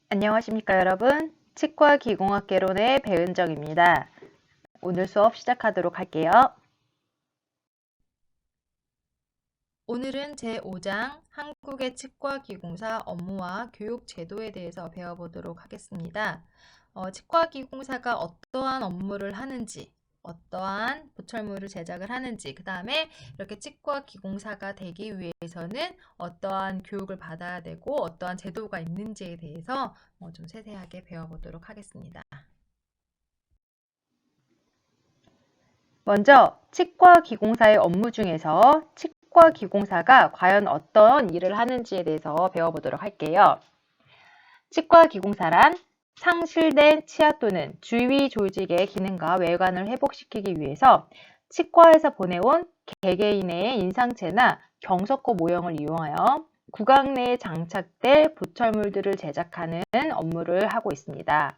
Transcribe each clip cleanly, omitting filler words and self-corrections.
안녕하십니까 여러분. 치과 기공학개론의 배은정입니다. 오늘 수업 시작하도록 할게요. 오늘은 제5장 한국의 치과기공사 업무와 교육 제도에 대해서 배워보도록 하겠습니다. 치과기공사가 어떠한 업무를 하는지, 어떠한 보철물을 제작을 하는지, 그 다음에 이렇게 치과기공사가 되기 위해서는 어떠한 교육을 받아야 되고 어떠한 제도가 있는지에 대해서 좀 세세하게 배워보도록 하겠습니다. 먼저 치과기공사의 업무 중에서 치과기공사가 과연 어떤 일을 하는지에 대해서 배워보도록 할게요. 치과기공사란 상실된 치아 또는 주위 조직의 기능과 외관을 회복시키기 위해서 치과에서 보내온 개개인의 인상체나 경석고 모형을 이용하여 구강 내에 장착될 보철물들을 제작하는 업무를 하고 있습니다.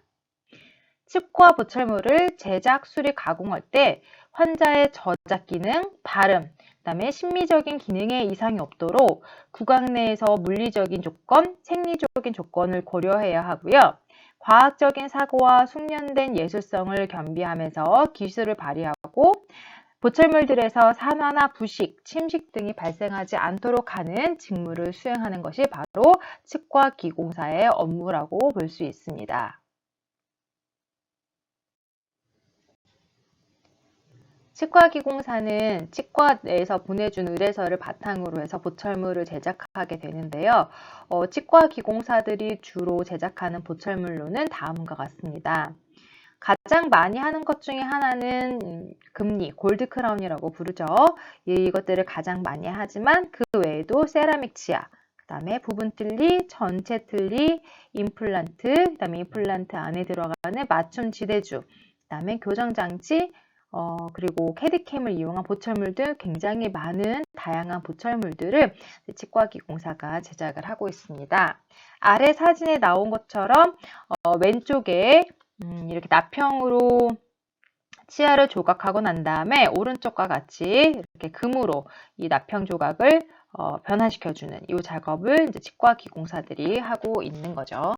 치과 보철물을 제작, 수리, 가공할 때 환자의 저작 기능, 발음, 그다음에 심미적인 기능에 이상이 없도록 구강 내에서 물리적인 조건, 생리적인 조건을 고려해야 하고요. 과학적인 사고와 숙련된 예술성을 겸비하면서 기술을 발휘하고 보철물들에서 산화나 부식, 침식 등이 발생하지 않도록 하는 직무를 수행하는 것이 바로 치과기공사의 업무라고 볼 수 있습니다. 치과기공사는 치과 내에서 보내준 의뢰서를 바탕으로 해서 보철물을 제작하게 되는데요. 치과기공사들이 주로 제작하는 보철물로는 다음과 같습니다. 가장 많이 하는 것 중에 하나는 금리, 골드 크라운이라고 부르죠. 이것들을 가장 많이 하지만 그 외에도 세라믹 치아, 그 다음에 부분 틀니, 전체 틀니, 임플란트, 그 다음에 임플란트 안에 들어가는 맞춤 지대주, 그 다음에 교정장치, 그리고 캐디캠을 이용한 보철물 등 굉장히 많은 다양한 보철물들을 치과기공사가 제작을 하고 있습니다. 아래 사진에 나온 것처럼 왼쪽에 이렇게 납형으로 치아를 조각하고 난 다음에 오른쪽과 같이 이렇게 금으로 이 납형 조각을 변화시켜주는 이 작업을 이제 치과기공사들이 하고 있는 거죠.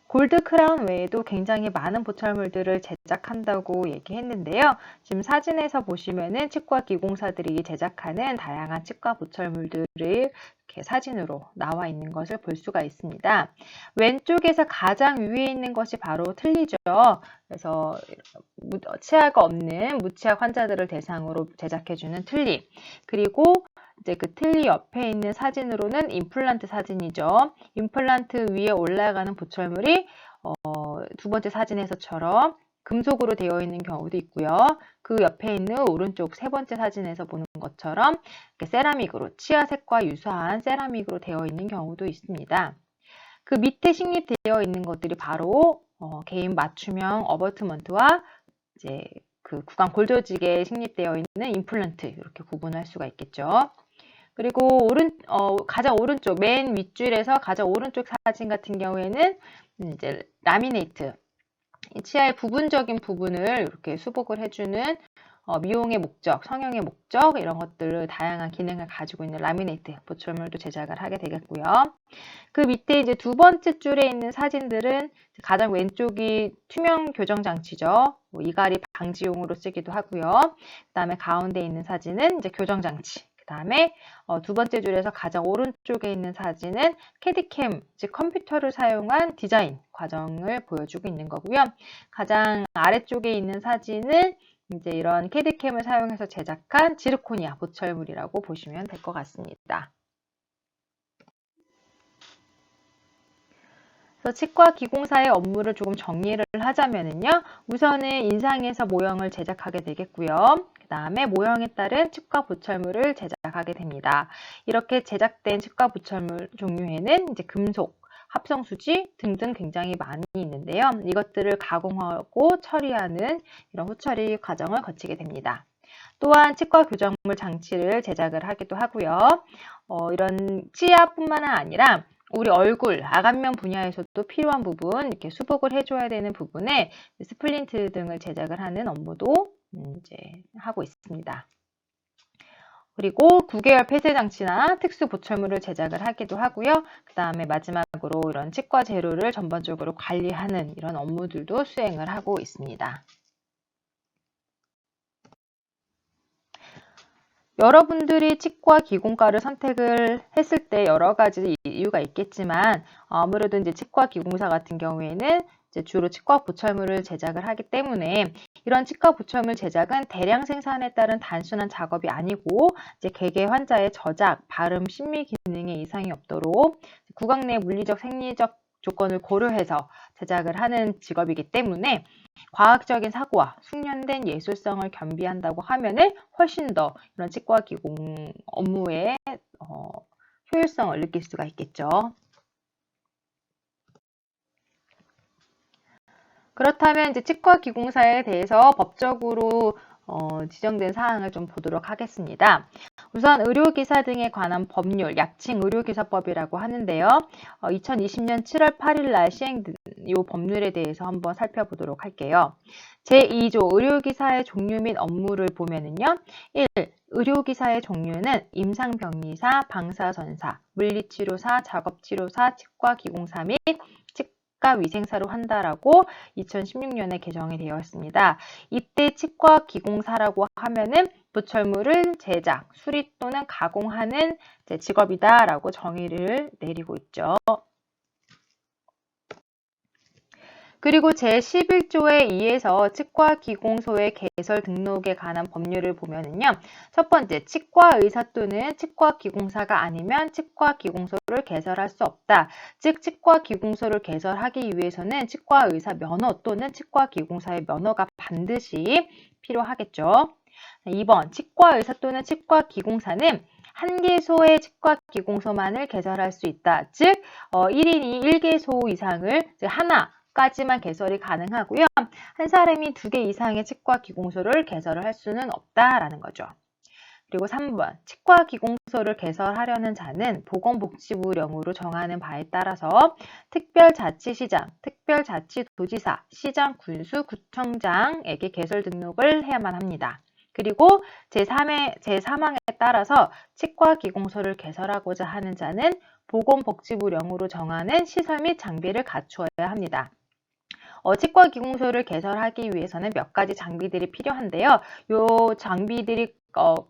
골드 크라운 외에도 굉장히 많은 보철물들을 제작한다고 얘기했는데요. 지금 사진에서 보시면은 치과기공사들이 제작하는 다양한 치과 보철물들을 이렇게 사진으로 나와 있는 것을 볼 수가 있습니다. 왼쪽에서 가장 위에 있는 것이 바로 틀니죠. 그래서 치아가 없는 무치아 환자들을 대상으로 제작해주는 틀니. 그리고 이제 그 틀니 옆에 있는 사진으로는 임플란트 사진이죠. 임플란트 위에 올라가는 보철물이 두 번째 사진에서처럼 금속으로 되어 있는 경우도 있고요. 그 옆에 있는 오른쪽 세 번째 사진에서 보는 것처럼 세라믹으로, 치아색과 유사한 세라믹으로 되어 있는 경우도 있습니다. 그 밑에 식립되어 있는 것들이 바로 개인 맞춤형 어버트먼트와 이제 그 구강 골조직에 식립되어 있는 임플란트, 이렇게 구분할 수가 있겠죠. 그리고 가장 오른쪽, 맨 윗줄에서 가장 오른쪽 사진 같은 경우에는 이제 라미네이트, 치아의 부분적인 부분을 이렇게 수복을 해주는 미용의 목적, 성형의 목적, 이런 것들을 다양한 기능을 가지고 있는 라미네이트 보철물도 제작을 하게 되겠고요. 그 밑에 이제 두 번째 줄에 있는 사진들은 가장 왼쪽이 투명 교정 장치죠. 이갈이 방지용으로 쓰기도 하고요. 그 다음에 가운데 있는 사진은 이제 교정 장치. 그 다음에 두 번째 줄에서 가장 오른쪽에 있는 사진은 캐디캠, 즉 컴퓨터를 사용한 디자인 과정을 보여주고 있는 거고요. 가장 아래쪽에 있는 사진은 이제 이런 캐디캠을 사용해서 제작한 지르코니아 보철물이라고 보시면 될 것 같습니다. 그래서 치과기공사의 업무를 조금 정리를 하자면요. 우선은 인상에서 모형을 제작하게 되겠고요. 그 다음에 모형에 따른 치과 보철물을 제작하게 됩니다. 이렇게 제작된 치과 보철물 종류에는 이제 금속, 합성수지 등등 굉장히 많이 있는데요. 이것들을 가공하고 처리하는 이런 후처리 과정을 거치게 됩니다. 또한 치과 교정물 장치를 제작을 하기도 하고요. 이런 치아뿐만 아니라 우리 얼굴, 아간면 분야에서도 필요한 부분, 이렇게 수복을 해줘야 되는 부분에 스플린트 등을 제작을 하는 업무도 이제 하고 있습니다. 그리고 9개월 폐쇄 장치나 특수 보철물을 제작을 하기도 하고요. 그 다음에 마지막으로 이런 치과 재료를 전반적으로 관리하는 이런 업무들도 수행을 하고 있습니다. 여러분들이 치과 기공과를 선택을 했을 때 여러 가지 이유가 있겠지만 아무래도 이제 치과 기공사 같은 경우에는 이제 주로 치과 보철물을 제작을 하기 때문에 이런 치과 보철물 제작은 대량 생산에 따른 단순한 작업이 아니고 이제 개개 환자의 저작, 발음, 심미 기능에 이상이 없도록 구강 내 물리적, 생리적 조건을 고려해서 제작을 하는 직업이기 때문에 과학적인 사고와 숙련된 예술성을 겸비한다고 하면은 훨씬 더 이런 치과 기공 업무의 효율성을 느낄 수가 있겠죠. 그렇다면 이제 치과 기공사에 대해서 법적으로 지정된 사항을 좀 보도록 하겠습니다. 우선 의료기사 등에 관한 법률, 약칭 의료기사법이라고 하는데요. 2020년 7월 8일 날 시행된 이 법률에 대해서 한번 살펴보도록 할게요. 제2조 의료기사의 종류 및 업무를 보면은요. 1. 의료기사의 종류는 임상병리사, 방사선사, 물리치료사, 작업치료사, 치과기공사 및 치과위생사로 한다라고 2016년에 개정이 되어 있습니다. 이때 치과기공사라고 하면은 보철물을 제작, 수리 또는 가공하는 직업이다라고 정의를 내리고 있죠. 그리고 제11조에 의해서 치과기공소의 개설 등록에 관한 법률을 보면은요. 첫 번째, 치과의사 또는 치과기공사가 아니면 치과기공소를 개설할 수 없다. 즉, 치과기공소를 개설하기 위해서는 치과의사 면허 또는 치과기공사의 면허가 반드시 필요하겠죠. 2번, 치과의사 또는 치과기공사는 한 개소의 치과기공소만을 개설할 수 있다. 즉, 1인이 1개소 이상을, 즉 하나까지만 개설이 가능하고요. 한 사람이 2개 이상의 치과기공소를 개설을 할 수는 없다라는 거죠. 그리고 3번, 치과기공소를 개설하려는 자는 보건복지부령으로 정하는 바에 따라서 특별자치시장, 특별자치도지사, 시장, 군수, 구청장에게 개설 등록을 해야만 합니다. 그리고 제3항에 따라서 치과기공소를 개설하고자 하는 자는 보건복지부령으로 정하는 시설 및 장비를 갖추어야 합니다. 치과기공소를 개설하기 위해서는 몇 가지 장비들이 필요한데요. 이 장비들이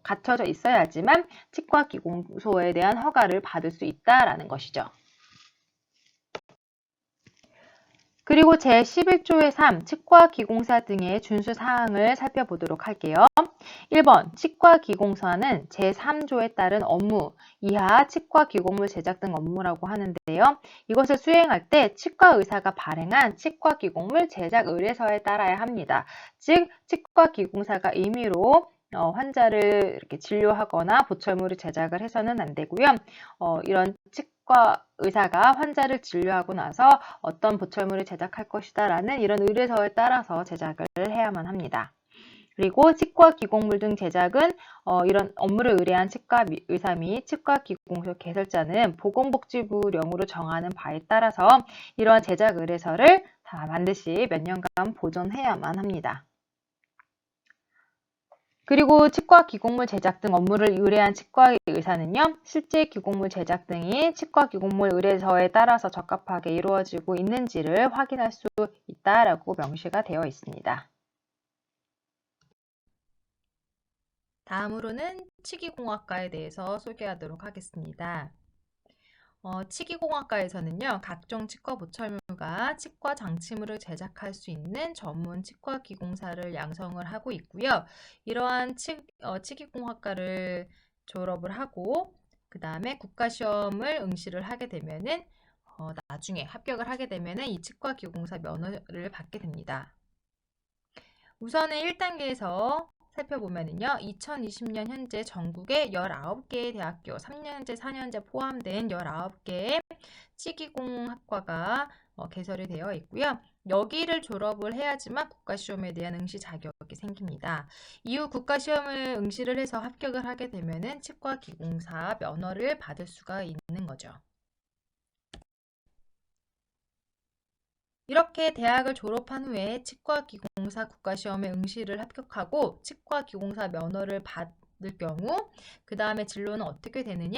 갖춰져 있어야지만 치과기공소에 대한 허가를 받을 수 있다라는 것이죠. 그리고 제11조의 3, 치과기공사 등의 준수사항을 살펴보도록 할게요. 1번, 치과기공사는 제3조에 따른 업무, 이하 치과기공물 제작 등 업무라고 하는데요. 이것을 수행할 때 치과의사가 발행한 치과기공물 제작 의뢰서에 따라야 합니다. 즉, 치과기공사가 임의로 환자를 이렇게 진료하거나 보철물을 제작을 해서는 안 되고요. 이런 치과의사가 환자를 진료하고 나서 어떤 보철물을 제작할 것이다 라는 이런 의뢰서에 따라서 제작을 해야만 합니다. 그리고 치과기공물 등 제작은 이런 업무를 의뢰한 치과의사 및 치과기공소 개설자는 보건복지부령으로 정하는 바에 따라서 이러한 제작 의뢰서를 다 반드시 몇 년간 보존해야만 합니다. 그리고 치과기공물 제작 등 업무를 의뢰한 치과의사는요. 실제 기공물 제작 등이 치과기공물 의뢰서에 따라서 적합하게 이루어지고 있는지를 확인할 수 있다라고 명시가 되어 있습니다. 다음으로는 치기공학과에 대해서 소개하도록 하겠습니다. 치기공학과에서는요, 각종 치과 보철물과 치과 장치물을 제작할 수 있는 전문 치과 기공사를 양성을 하고 있고요. 이러한 치기공학과를 졸업을 하고 그 다음에 국가시험을 응시를 하게 되면은 나중에 합격을 하게 되면은 이 치과 기공사 면허를 받게 됩니다. 우선은 1단계에서 살펴보면은요. 2020년 현재 전국에 19개의 대학교, 3년제, 4년제 포함된 19개의 치기공학과가 개설이 되어 있고요. 여기를 졸업을 해야지만 국가시험에 대한 응시 자격이 생깁니다. 이후 국가시험을 응시를 해서 합격을 하게 되면은 치과기공사 면허를 받을 수가 있는 거죠. 이렇게 대학을 졸업한 후에 치과기공사 국가시험에 응시를 합격하고 치과기공사 면허를 경우 그 다음에 진로는 어떻게 되느냐?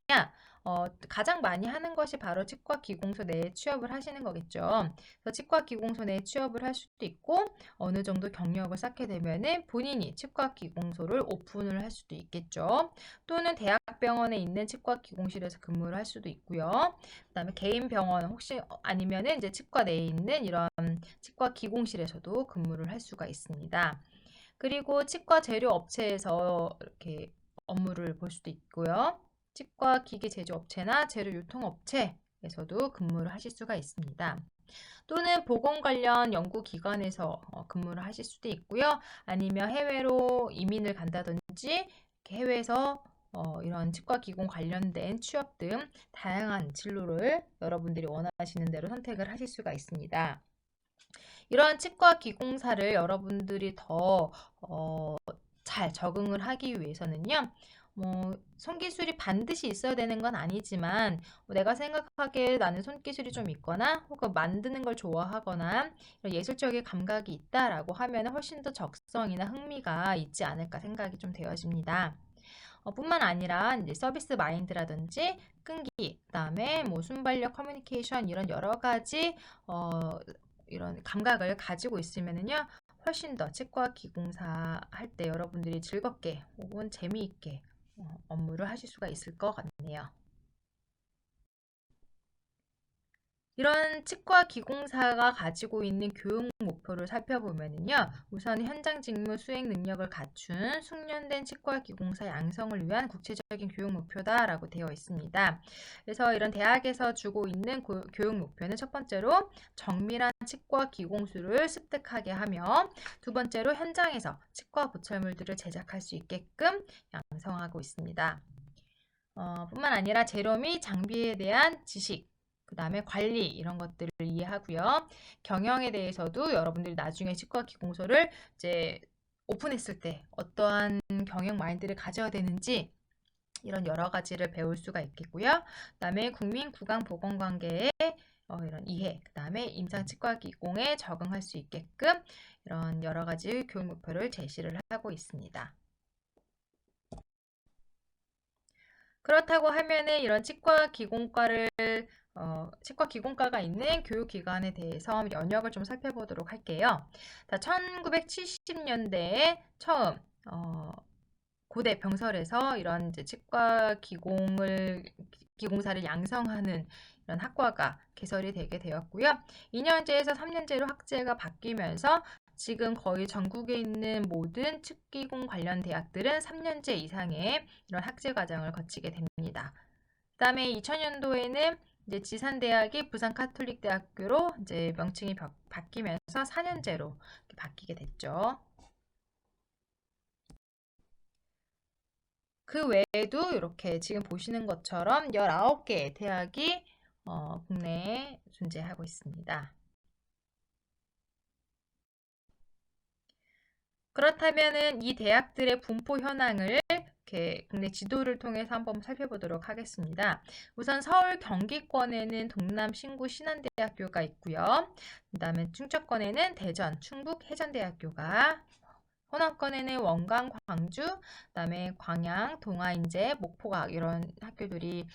가장 많이 하는 것이 바로 치과기공소 내에 취업을 하시는 거겠죠. 그래서 치과기공소 내에 취업을 할 수도 있고 어느 정도 경력을 쌓게 되면은 본인이 치과기공소를 오픈을 할 수도 있겠죠. 또는 대학병원에 있는 치과기공실에서 근무를 할 수도 있고요. 그다음에 개인 병원 혹시 아니면은 이제 치과 내에 있는 이런 치과기공실에서도 근무를 할 수가 있습니다. 그리고 치과 재료 업체에서 이렇게 업무를 볼 수도 있고요. 치과 기계 제조 업체나 재료 유통 업체에서도 근무를 하실 수가 있습니다. 또는 보건 관련 연구기관에서 근무를 하실 수도 있고요. 아니면 해외로 이민을 간다든지 해외에서 이런 치과기공 관련된 취업 등 다양한 진로를 여러분들이 원하시는 대로 선택을 하실 수가 있습니다. 이러한 치과기공사를 여러분들이 더 잘 적응을 하기 위해서는요. 손기술이 반드시 있어야 되는 건 아니지만 내가 생각하기에 나는 손기술이 좀 있거나 혹은 만드는 걸 좋아하거나 예술적인 감각이 있다라고 하면 훨씬 더 적성이나 흥미가 있지 않을까 생각이 좀 되어집니다. 뿐만 아니라 이제 서비스 마인드라든지 끈기, 그다음에 뭐 순발력, 커뮤니케이션 이런 여러 가지 이런 감각을 가지고 있으면은요, 훨씬 더 치과 기공사 할 때 여러분들이 즐겁게 혹은 재미있게 업무를 하실 수가 있을 것 같네요. 이런 치과 기공사가 가지고 있는 교육 목표를 살펴보면요. 우선 현장 직무 수행 능력을 갖춘 숙련된 치과 기공사 양성을 위한 구체적인 교육 목표다라고 되어 있습니다. 그래서 이런 대학에서 주고 있는 교육 목표는 첫 번째로 정밀한 치과 기공술을 습득하게 하며 두 번째로 현장에서 치과 보철물들을 제작할 수 있게끔 양성하고 있습니다. 뿐만 아니라 재료 및 장비에 대한 지식, 그 다음에 관리 이런 것들을 이해하고요. 경영에 대해서도 여러분들이 나중에 치과 기공소를 이제 오픈했을 때 어떠한 경영 마인드를 가져야 되는지 이런 여러 가지를 배울 수가 있겠고요. 그 다음에 국민 구강 보건 관계의 이런 이해, 그 다음에 임상 치과 기공에 적응할 수 있게끔 이런 여러 가지 교육 목표를 제시를 하고 있습니다. 그렇다고 하면은 이런 치과 기공과가 있는 교육기관에 대해서 연역을 좀 살펴보도록 할게요. 1970년대에 처음 고대 병설에서 이런 이제 치과 기공사를 양성하는 이런 학과가 개설이 되게 되었고요. 2년제에서 3년제로 학제가 바뀌면서 지금 거의 전국에 있는 모든 치기공 관련 대학들은 3년제 이상의 이런 학제 과정을 거치게 됩니다. 그 다음에 2000년도에는 이제 지산대학이 부산카톨릭대학교로 이제 명칭이 바뀌면서 4년제로 바뀌게 됐죠. 그 외에도 이렇게 지금 보시는 것처럼 19개의 대학이 국내에 존재하고 있습니다. 그렇다면은 이 대학들의 분포 현황을 이렇게 국내 지도를 통해서 한번 살펴보도록 하겠습니다. 우선 서울 경기권에는 동남 신구 신한대학교가 있고요. 그 다음에 충청권에는 대전 충북 해전대학교가, 호남권에는 원광 광주, 그 다음에 광양 동아인재 목포각 이런 학교들이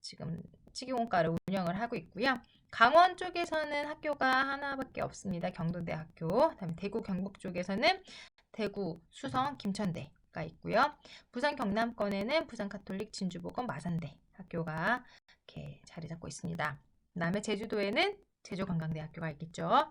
지금 치기공과를 운영을 하고 있고요. 강원 쪽에서는 학교가 하나밖에 없습니다. 경동대학교. 그다음에 대구 경북 쪽에서는 대구 수성 김천대가 있고요. 부산 경남권에는 부산카톨릭 진주보건 마산대 학교가 이렇게 자리 잡고 있습니다. 그다음에 제주도에는 제주관광대학교가 있겠죠.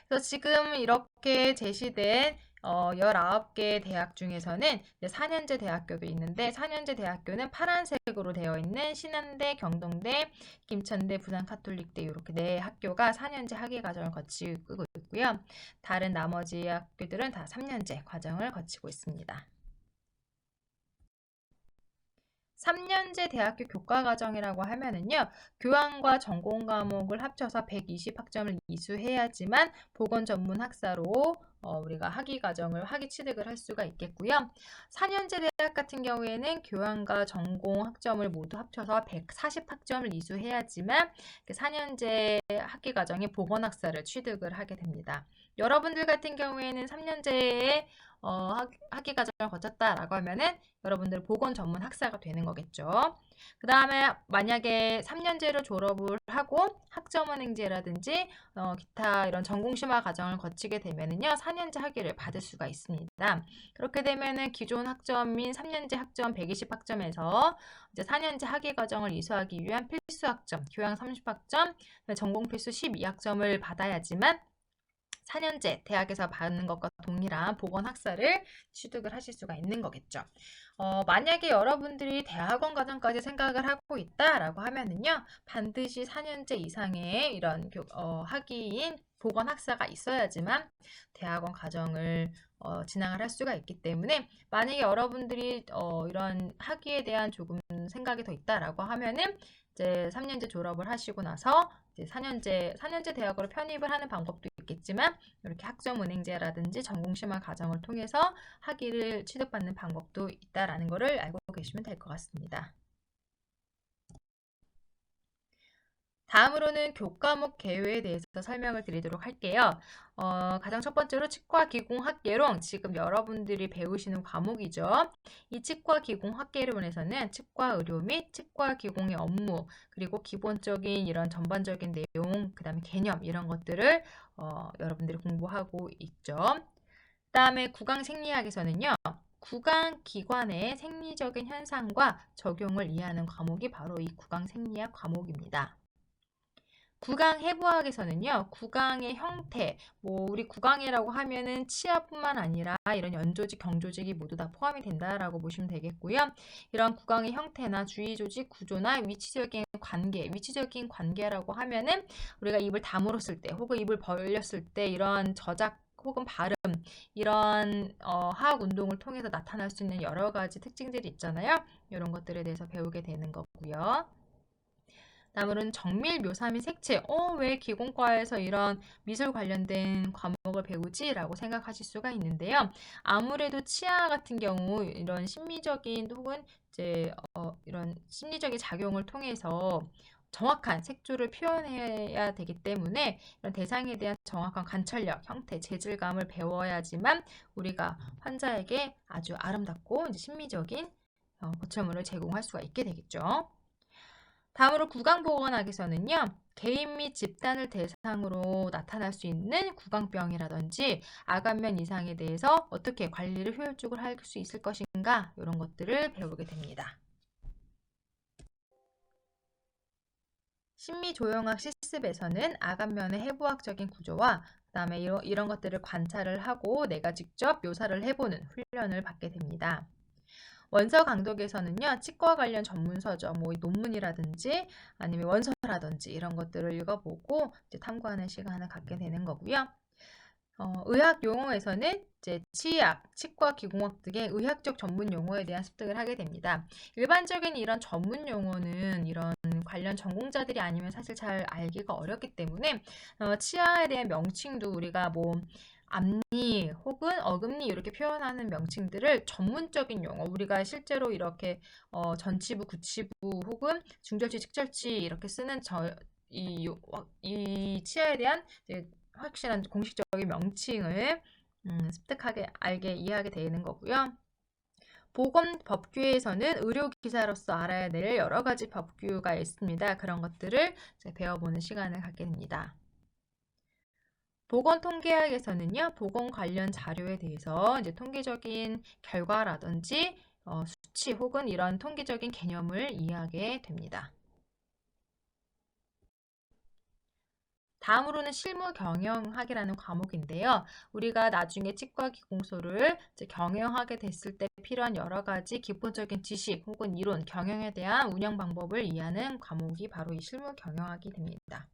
그래서 지금 이렇게 제시된 19개 대학 중에서는 4년제 대학교도 있는데 4년제 대학교는 파란색으로 되어 있는 신한대, 경동대, 김천대, 부산카톨릭대 이렇게 네 학교가 4년제 학예 과정을 거치고 있고요. 다른 나머지 학교들은 다 3년제 과정을 거치고 있습니다. 3년제 대학교 교과과정이라고 하면은요, 교환과 전공 과목을 합쳐서 120학점을 이수해야지만 보건 전문 학사로 우리가 학위 취득을 할 수가 있겠고요. 4년제 대학 같은 경우에는 교환과 전공 학점을 모두 합쳐서 140학점을 이수해야지만 4년제 학위 과정에 보건 학사를 취득을 하게 됩니다. 여러분들 같은 경우에는 3년제에 학위 과정을 거쳤다라고 하면은 여러분들 보건 전문 학사가 되는 거겠죠. 그 다음에 만약에 3년제로 졸업을 하고 학점은행제라든지 기타 이런 전공심화 과정을 거치게 되면은요 4년제 학위를 받을 수가 있습니다. 그렇게 되면은 기존 학점인 3년제 학점 120 학점에서 이제 4년제 학위 과정을 이수하기 위한 필수 학점, 교양 30학점, 전공 필수 12학점을 받아야지만 4년제 대학에서 받는 것과 동일한 보건학사를 취득을 하실 수가 있는 거겠죠. 만약에 여러분들이 대학원 과정까지 생각을 하고 있다라고 하면은요, 반드시 4년제 이상의 이런 학위인 보건학사가 있어야지만 대학원 과정을 진학을 할 수가 있기 때문에 만약에 여러분들이 이런 학위에 대한 조금 생각이 더 있다라고 하면은 이제 3년제 졸업을 하시고 나서 이제 4년제 대학으로 편입을 하는 방법도 있겠지만 이렇게 학점은행제라든지 전공심화 과정을 통해서 학위를 취득받는 방법도 있다라는 것을 알고 계시면 될 것 같습니다. 다음으로는 교과목 개요에 대해서 설명을 드리도록 할게요. 가장 첫 번째로 치과기공학개론, 지금 여러분들이 배우시는 과목이죠. 이 치과기공학개론에서는 치과의료 및 치과기공의 업무, 그리고 기본적인 이런 전반적인 내용, 그 다음에 개념 이런 것들을 여러분들이 공부하고 있죠. 그 다음에 구강생리학에서는요. 구강기관의 생리적인 현상과 적용을 이해하는 과목이 바로 이 구강생리학 과목입니다. 구강해부학에서는요, 구강의 형태, 우리 구강이라고 하면은 치아뿐만 아니라 이런 연조직, 경조직이 모두 다 포함이 된다라고 보시면 되겠고요. 이런 구강의 형태나 주위 조직 구조나 위치적인 관계라고 하면은 우리가 입을 다물었을 때, 혹은 입을 벌렸을 때 이런 저작 혹은 발음, 이런 하악 운동을 통해서 나타날 수 있는 여러 가지 특징들이 있잖아요. 이런 것들에 대해서 배우게 되는 거고요. 다음으로는 정밀 묘사 및 색채. 왜 기공과에서 이런 미술 관련된 과목을 배우지? 라고 생각하실 수가 있는데요. 아무래도 치아 같은 경우 이런 심미적인 혹은 이제 이런 심리적인 작용을 통해서 정확한 색조를 표현해야 되기 때문에 이런 대상에 대한 정확한 관찰력, 형태, 재질감을 배워야지만 우리가 환자에게 아주 아름답고 이제 심미적인 보철물을 제공할 수가 있게 되겠죠. 다음으로 구강보건학에서는요. 개인 및 집단을 대상으로 나타날 수 있는 구강병이라든지 아간면 이상에 대해서 어떻게 관리를 효율적으로 할 수 있을 것인가 이런 것들을 배우게 됩니다. 심미조형학 실습에서는 아간면의 해부학적인 구조와 그다음에 이런 것들을 관찰을 하고 내가 직접 묘사를 해보는 훈련을 받게 됩니다. 원서 강독에서는요, 치과 관련 전문서죠. 논문이라든지 아니면 원서라든지 이런 것들을 읽어보고 이제 탐구하는 시간을 갖게 되는 거고요. 의학 용어에서는 이제 치의학, 치과 기공학 등의 의학적 전문 용어에 대한 습득을 하게 됩니다. 일반적인 이런 전문 용어는 이런 관련 전공자들이 아니면 사실 잘 알기가 어렵기 때문에 치아에 대한 명칭도 우리가 앞니 혹은 어금니 이렇게 표현하는 명칭들을 전문적인 용어, 우리가 실제로 이렇게 전치부, 구치부 혹은 중절치, 측절치 이렇게 쓰는 이 치아에 대한 확실한 공식적인 명칭을 습득하게 알게 이해하게 되는 거고요. 보건법규에서는 의료기사로서 알아야 될 여러 가지 법규가 있습니다. 그런 것들을 배워보는 시간을 갖게 됩니다. 보건통계학에서는요, 보건 관련 자료에 대해서 이제 통계적인 결과라든지 수치 혹은 이런 통계적인 개념을 이해하게 됩니다. 다음으로는 실무경영학이라는 과목인데요. 우리가 나중에 치과기공소를 경영하게 됐을 때 필요한 여러 가지 기본적인 지식 혹은 이론, 경영에 대한 운영 방법을 이해하는 과목이 바로 이 실무경영학이 됩니다.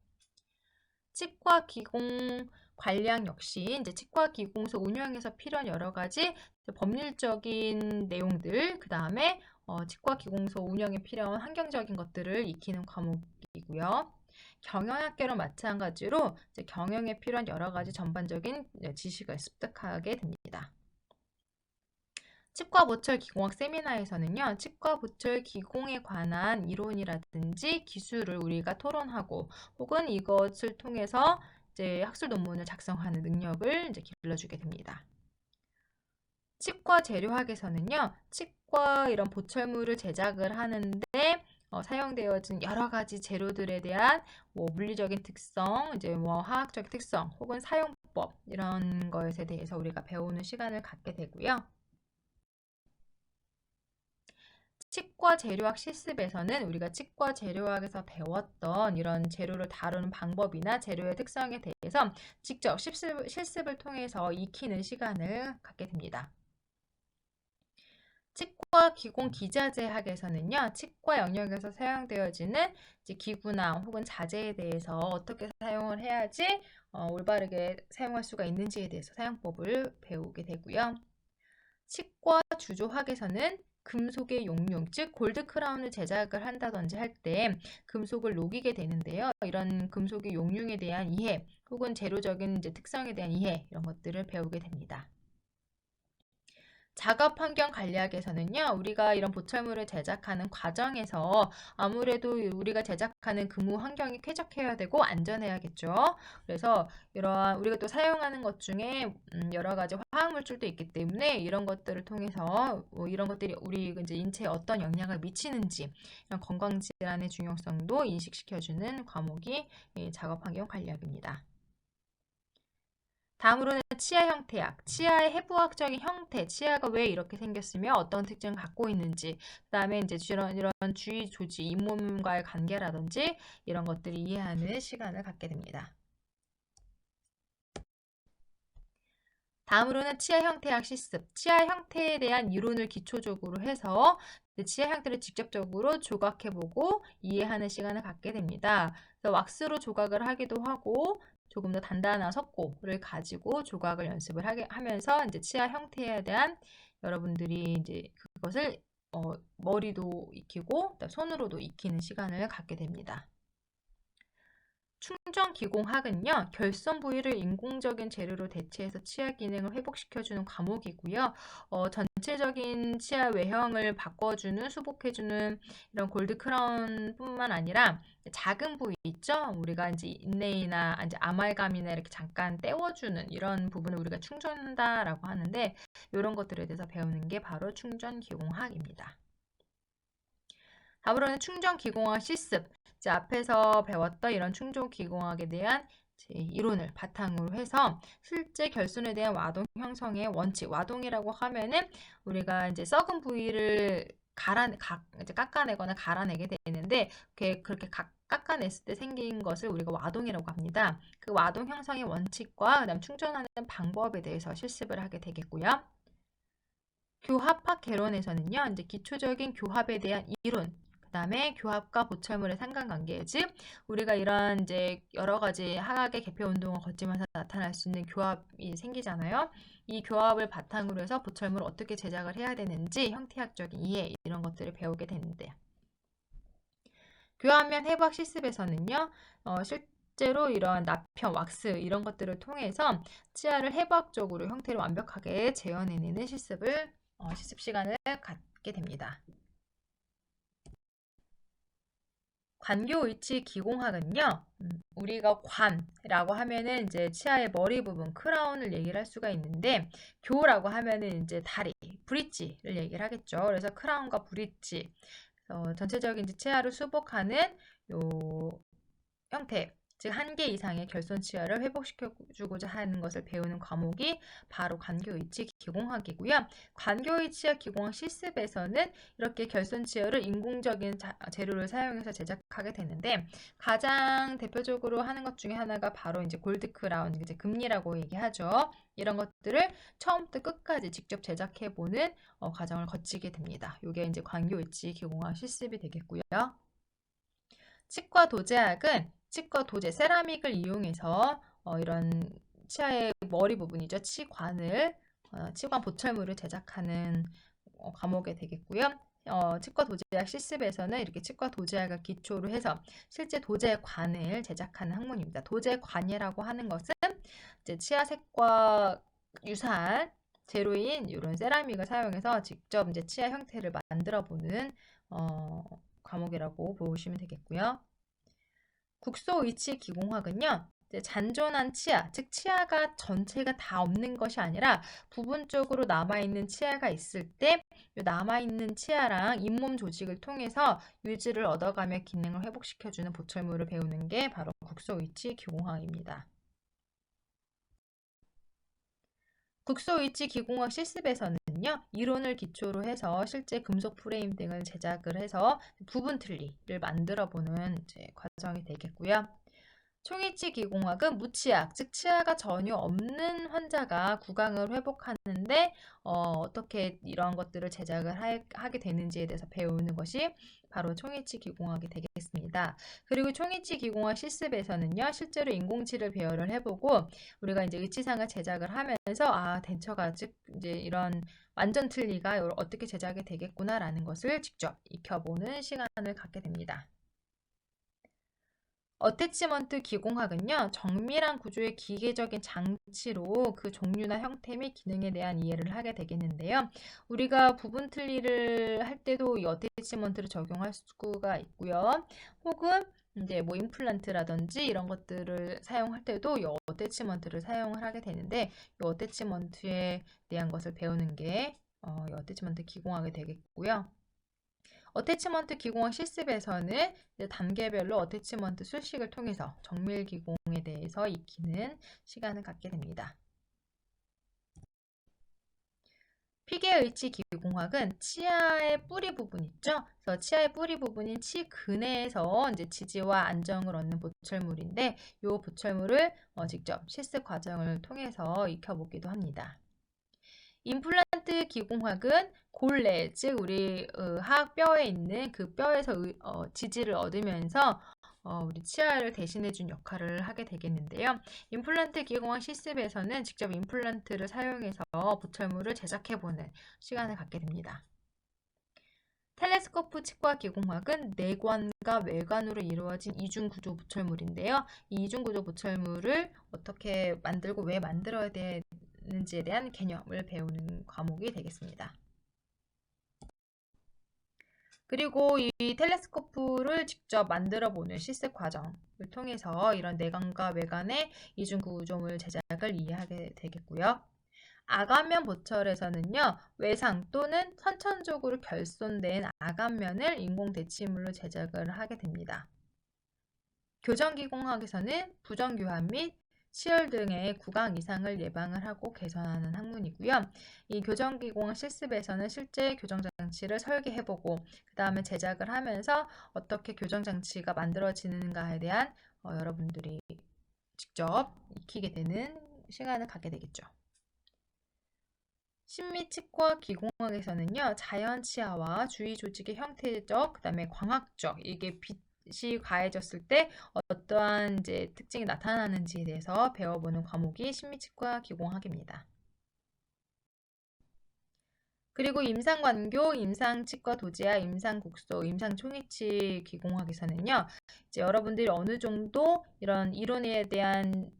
치과기공 관리학 역시 이제 치과기공소 운영에서 필요한 여러 가지 법률적인 내용들, 그 다음에 치과기공소 운영에 필요한 환경적인 것들을 익히는 과목이고요. 경영학계로 마찬가지로 이제 경영에 필요한 여러 가지 전반적인 지식을 습득하게 됩니다. 치과보철기공학 세미나에서는요, 치과보철기공에 관한 이론이라든지 기술을 우리가 토론하고 혹은 이것을 통해서 이제 학술 논문을 작성하는 능력을 이제 길러주게 됩니다. 치과 재료학에서는요, 치과 이런 보철물을 제작을 하는데 사용되어진 여러 가지 재료들에 대한 뭐 물리적인 특성, 이제 뭐 화학적 특성, 혹은 사용법 이런 것에 대해서 우리가 배우는 시간을 갖게 되고요. 치과 재료학 실습에서는 우리가 치과 재료학에서 배웠던 이런 재료를 다루는 방법이나 재료의 특성에 대해서 직접 실습을 통해서 익히는 시간을 갖게 됩니다. 치과 기공 기자재학에서는요, 치과 영역에서 사용되어지는 기구나 혹은 자재에 대해서 어떻게 사용을 해야지 올바르게 사용할 수가 있는지에 대해서 사용법을 배우게 되고요. 치과 주조학에서는 금속의 용융, 즉 골드 크라운을 제작을 한다든지 할 때 금속을 녹이게 되는데요. 이런 금속의 용융에 대한 이해, 혹은 재료적인 특성에 대한 이해, 이런 것들을 배우게 됩니다. 작업 환경 관리학에서는요, 우리가 이런 보철물을 제작하는 과정에서 아무래도 우리가 제작하는 근무 환경이 쾌적해야 되고 안전해야겠죠. 그래서 이러한 우리가 또 사용하는 것 중에 여러 가지 화학물질도 있기 때문에 이런 것들을 통해서 이런 것들이 우리 이제 인체에 어떤 영향을 미치는지, 이런 건강 질환의 중요성도 인식시켜주는 과목이 작업 환경 관리학입니다. 다음으로는 치아 형태학, 치아의 해부학적인 형태, 치아가 왜 이렇게 생겼으며 어떤 특징을 갖고 있는지, 그 다음에 이제 이런 주위 조직, 잇몸과의 관계라든지 이런 것들을 이해하는 시간을 갖게 됩니다. 다음으로는 치아 형태학 실습, 치아 형태에 대한 이론을 기초적으로 해서 치아 형태를 직접적으로 조각해보고 이해하는 시간을 갖게 됩니다. 그래서 왁스로 조각을 하기도 하고 조금 더 단단한 석고를 가지고 조각을 연습을 하면서 이제 치아 형태에 대한 여러분들이 이제 그것을 머리도 익히고 손으로도 익히는 시간을 갖게 됩니다. 충전기공학은요, 결손 부위를 인공적인 재료로 대체해서 치아 기능을 회복시켜주는 과목이고요. 전체적인 치아 외형을 바꿔주는, 수복해주는 이런 골드 크라운뿐만 아니라 작은 부위 있죠? 우리가 이제 인레이나 이제 아말감이나 이렇게 잠깐 떼워주는 이런 부분을 우리가 충전한다라고 하는데, 이런 것들에 대해서 배우는 게 바로 충전기공학입니다. 다음으로는 충전기공학 실습. 이제 앞에서 배웠던 이런 충전기공학에 대한 이론을 바탕으로 해서 실제 결손에 대한 와동 형성의 원칙, 와동이라고 하면은 우리가 이제 썩은 부위를 이제 깎아내거나 갈아내게 되는데 그렇게 깎아냈을 때 생긴 것을 우리가 와동이라고 합니다. 그 와동 형성의 원칙과 그다음 충전하는 방법에 대해서 실습을 하게 되겠고요. 교합학 개론에서는요, 이제 기초적인 교합에 대한 이론, 그다음에 교합과 보철물의 상관관계, 즉 우리가 이런 이제 여러 가지 화학의 개표 운동을 거치면서 나타날 수 있는 교합이 생기잖아요. 이 교합을 바탕으로 해서 보철물을 어떻게 제작을 해야 되는지 형태학적인 이해, 이런 것들을 배우게 되는데요. 교합면 해부학 실습에서는요, 실제로 이런 납형, 왁스 이런 것들을 통해서 치아를 해부학적으로 형태를 완벽하게 재현해내는 실습 시간을 갖게 됩니다. 관교의치 기공학은요, 우리가 관이라고 하면은 이제 치아의 머리 부분, 크라운을 얘기를 할 수가 있는데, 교라고 하면은 이제 다리, 브릿지를 얘기를 하겠죠. 그래서 크라운과 브릿지, 전체적인 이제 치아를 수복하는 요 형태, 즉 한 개 이상의 결손 치아를 회복시켜주고자 하는 것을 배우는 과목이 바로 관교의치 기공학이고요. 관교의치와 기공학 실습에서는 이렇게 결손 치아를 인공적인 재료를 사용해서 제작하게 되는데, 가장 대표적으로 하는 것 중에 하나가 바로 이제 골드 크라운, 이제 금리라고 얘기하죠. 이런 것들을 처음부터 끝까지 직접 제작해보는 과정을 거치게 됩니다. 이게 이제 관교의치 기공학 실습이 되겠고요. 치과 도제학은 치과 도제, 세라믹을 이용해서 이런 치아의 머리 부분이죠. 치관을, 치관 보철물을 제작하는 과목이 되겠고요. 치과 도제학 실습에서는 이렇게 치과 도제학을 기초로 해서 실제 도제관을 제작하는 학문입니다. 도제관이라고 하는 것은 이제 치아색과 유사한 재료인 이런 세라믹을 사용해서 직접 이제 치아 형태를 만들어 보는 과목이라고 보시면 되겠고요. 국소의치 기공학은요, 이제 잔존한 치아, 즉 치아가 전체가 다 없는 것이 아니라 부분적으로 남아있는 치아가 있을 때 남아있는 치아랑 잇몸 조직을 통해서 유지를 얻어가며 기능을 회복시켜주는 보철물을 배우는 게 바로 국소위치 기공학입니다. 국소위치 기공학 실습에서는요, 이론을 기초로 해서 실제 금속 프레임 등을 제작을 해서 부분 틀니를 만들어 보는 이제 과정이 되겠고요. 총위치 기공학은 무치아, 즉 치아가 전혀 없는 환자가 구강을 회복하는데 어떻게 이런 것들을 제작을 하게 되는지에 대해서 배우는 것이 바로 총위치 기공학이 되겠습니다. 그리고 총위치 기공학 실습에서는요, 실제로 인공치를 배열을 해보고 우리가 이제 의치상을 제작을 하면서 덴처가 즉 이제 이런 완전 틀니가 어떻게 제작이 되겠구나라는 것을 직접 익혀보는 시간을 갖게 됩니다. 어태치먼트 기공학은요, 정밀한 구조의 기계적인 장치로 그 종류나 형태 및 기능에 대한 이해를 하게 되겠는데요. 우리가 부분 틀니를 할 때도 이 어태치먼트를 적용할 수가 있고요. 혹은 이제 뭐 임플란트라든지 이런 것들을 사용할 때도 이 어태치먼트를 사용을 하게 되는데, 이 어태치먼트에 대한 것을 배우는 게 이 어태치먼트 기공학이 되겠고요. 어태치먼트 기공학 실습에서는 단계별로 어태치먼트 수식을 통해서 정밀 기공에 대해서 익히는 시간을 갖게 됩니다. 피계의치 기공학은 치아의 뿌리 부분 있죠? 그래서 치아의 뿌리 부분인 치근에서 이제 지지와 안정을 얻는 보철물인데, 이 보철물을 직접 실습 과정을 통해서 익혀보기도 합니다. 임플란트 기공학은 골래, 즉 우리 하악뼈에 있는 그 뼈에서 지지를 얻으면서 우리 치아를 대신해준 역할을 하게 되겠는데요. 임플란트 기공학 실습에서는 직접 임플란트를 사용해서 보철물을 제작해보는 시간을 갖게 됩니다. 텔레스코프 치과 기공학은 내관과 외관으로 이루어진 이중구조 보철물인데요. 이 이중구조 보철물을 어떻게 만들고 왜 만들어야 되는지에 대한 개념을 배우는 과목이 되겠습니다. 그리고 이 텔레스코프를 직접 만들어 보는 실습 과정을 통해서 이런 내관과 외관의 이중구조물 제작을 이해하게 되겠고요. 아간면 보철에서는요, 외상 또는 선천적으로 결손된 아간면을 인공 대치물로 제작을 하게 됩니다. 교정기공학에서는 부정교합 및 치열 등의 구강 이상을 예방을 하고 개선하는 학문이고요. 이 교정기공학 실습에서는 실제 교정장치를 설계해보고 그 다음에 제작을 하면서 어떻게 교정장치가 만들어지는가에 대한 여러분들이 직접 익히게 되는 시간을 갖게 되겠죠. 신미치과 기공학에서는요, 자연 치아와 주위 조직의 형태적, 그 다음에 광학적, 이게 빛이 가해졌을 때 어떠한 이제 특징이 나타나는지에 대해서 배워보는 과목이 신미치과 기공학입니다. 그리고 임상관교, 임상치과 도지아, 임상국소, 임상총이치 기공학에서는요, 이제 여러분들이 어느 정도 이런 이론에 대한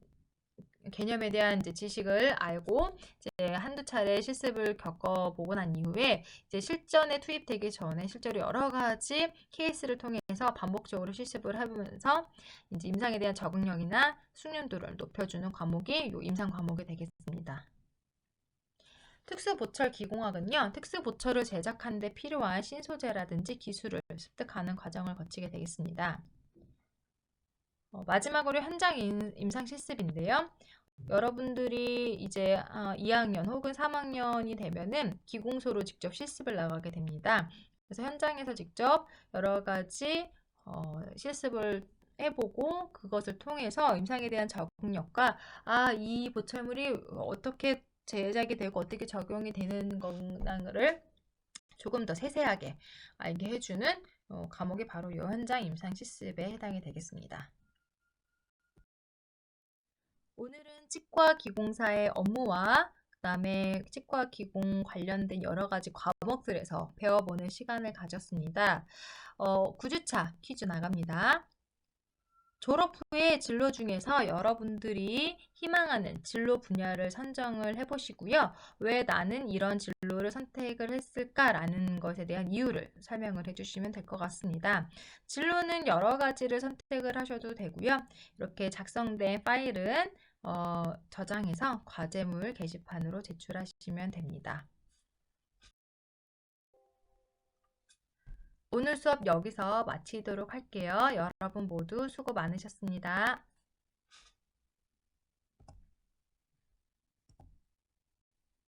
개념에 대한 이제 지식을 알고 이제 한두 차례 실습을 겪어보고 난 이후에 이제 실전에 투입되기 전에 실제로 여러 가지 케이스를 통해서 반복적으로 실습을 해보면서 이제 임상에 대한 적응력이나 숙련도를 높여주는 과목이 요 임상 과목이 되겠습니다. 특수보철 기공학은요, 특수보철을 제작하는 데 필요한 신소재라든지 기술을 습득하는 과정을 거치게 되겠습니다. 마지막으로 현장 임상 실습인데요. 여러분들이 이제 2학년 혹은 3학년이 되면은 기공소로 직접 실습을 나가게 됩니다. 그래서 현장에서 직접 여러 가지 실습을 해보고 그것을 통해서 임상에 대한 적응력과 이 보철물이 어떻게 제작이 되고 어떻게 적용이 되는 건가를 조금 더 세세하게 알게 해주는 과목이 바로 이 현장 임상 실습에 해당이 되겠습니다. 오늘은 치과 기공사의 업무와 그 다음에 치과 기공 관련된 여러 가지 과목들에서 배워보는 시간을 가졌습니다. 9주차 퀴즈 나갑니다. 졸업 후에 진로 중에서 여러분들이 희망하는 진로 분야를 선정을 해보시고요. 왜 나는 이런 진로를 선택을 했을까라는 것에 대한 이유를 설명을 해주시면 될 것 같습니다. 진로는 여러 가지를 선택을 하셔도 되고요. 이렇게 작성된 파일은 저장해서 과제물 게시판으로 제출하시면 됩니다. 오늘 수업 여기서 마치도록 할게요. 여러분 모두 수고 많으셨습니다.